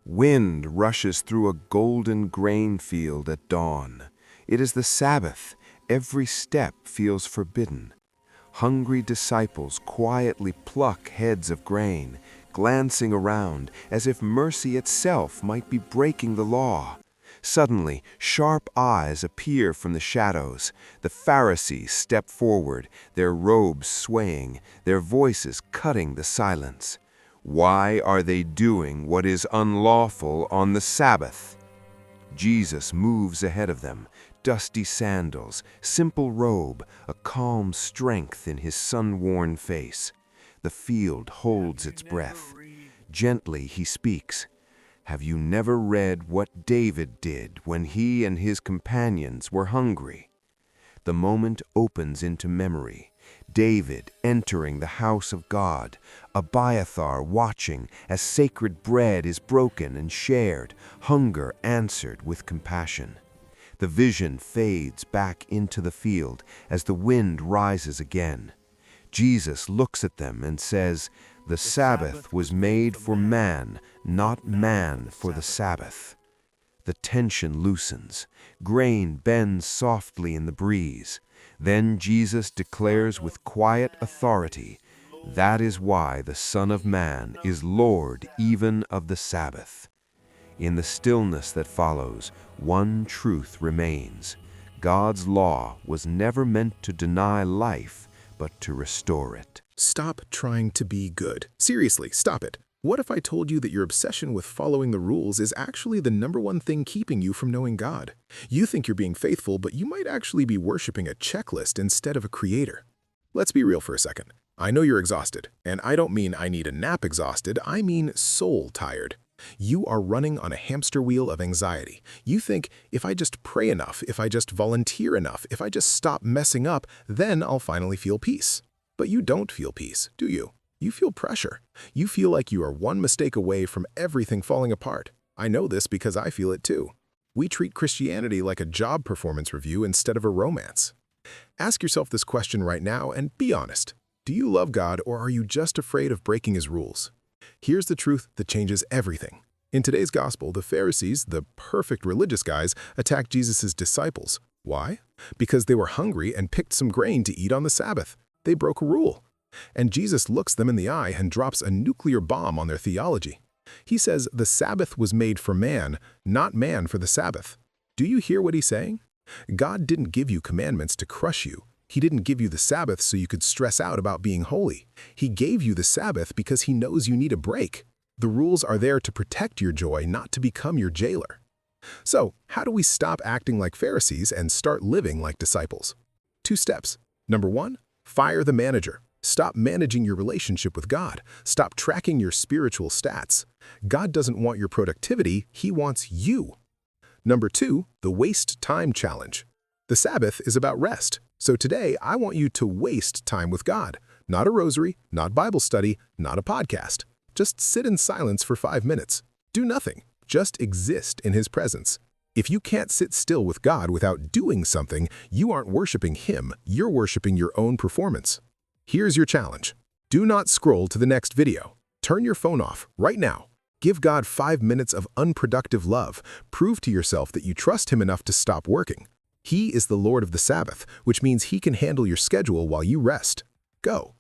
Wind rushes through a golden grain field at dawn. It is the Sabbath. Every step feels forbidden. Hungry disciples quietly pluck heads of grain, glancing around as if mercy itself might be breaking the law. Suddenly, sharp eyes appear from the shadows. The Pharisees step forward, their robes swaying, their voices cutting the silence. Why are they doing what is unlawful on the Sabbath? Jesus moves ahead of them, dusty sandals, simple robe, a calm strength in his sun-worn face. The field holds its breath. Gently he speaks. Have you never read what David did when he and his companions were hungry? The moment opens into memory. David entering the house of God, Abiathar watching as sacred bread is broken and shared, hunger answered with compassion. The vision fades back into the field as the wind rises again. Jesus looks at them and says, "The Sabbath was made for man, not man for the Sabbath." The tension loosens. Grain bends softly in the breeze. Then Jesus declares with quiet authority, "That is why the Son of Man is Lord even of the Sabbath." In the stillness that follows, one truth remains. God's law was never meant to deny life, but to restore it. Stop trying to be good. Seriously, stop it. What if I told you that your obsession with following the rules is actually the #1 thing keeping you from knowing God? You think you're being faithful, but you might actually be worshiping a checklist instead of a creator. Let's be real for a second. I know you're exhausted, and I don't mean I need a nap exhausted, I mean soul tired. You are running on a hamster wheel of anxiety. You think, if I just pray enough, if I just volunteer enough, if I just stop messing up, then I'll finally feel peace. But you don't feel peace, do you? You feel pressure. You feel like you are one mistake away from everything falling apart. I know this because I feel it too. We treat Christianity like a job performance review instead of a romance. Ask yourself this question right now and be honest. Do you love God, or are you just afraid of breaking his rules? Here's the truth that changes everything. In today's gospel, the Pharisees, the perfect religious guys, attacked Jesus' disciples. Why? Because they were hungry and picked some grain to eat on the Sabbath. They broke a rule. And Jesus looks them in the eye and drops a nuclear bomb on their theology. He says the Sabbath was made for man, not man for the Sabbath. Do you hear what he's saying? God didn't give you commandments to crush you. He didn't give you the Sabbath so you could stress out about being holy. He gave you the Sabbath because he knows you need a break. The rules are there to protect your joy, not to become your jailer. So, how do we stop acting like Pharisees and start living like disciples? 2 steps. Number 1, fire the manager. Stop managing your relationship with God. Stop tracking your spiritual stats. God doesn't want your productivity, he wants you. Number 2, the waste time challenge. The Sabbath is about rest. So today, I want you to waste time with God. Not a rosary, not Bible study, not a podcast. Just sit in silence for 5 minutes. Do nothing. Just exist in his presence. If you can't sit still with God without doing something, you aren't worshiping him, you're worshiping your own performance. Here's your challenge. Do not scroll to the next video. Turn your phone off right now. Give God 5 minutes of unproductive love. Prove to yourself that you trust him enough to stop working. He is the Lord of the Sabbath, which means he can handle your schedule while you rest. Go.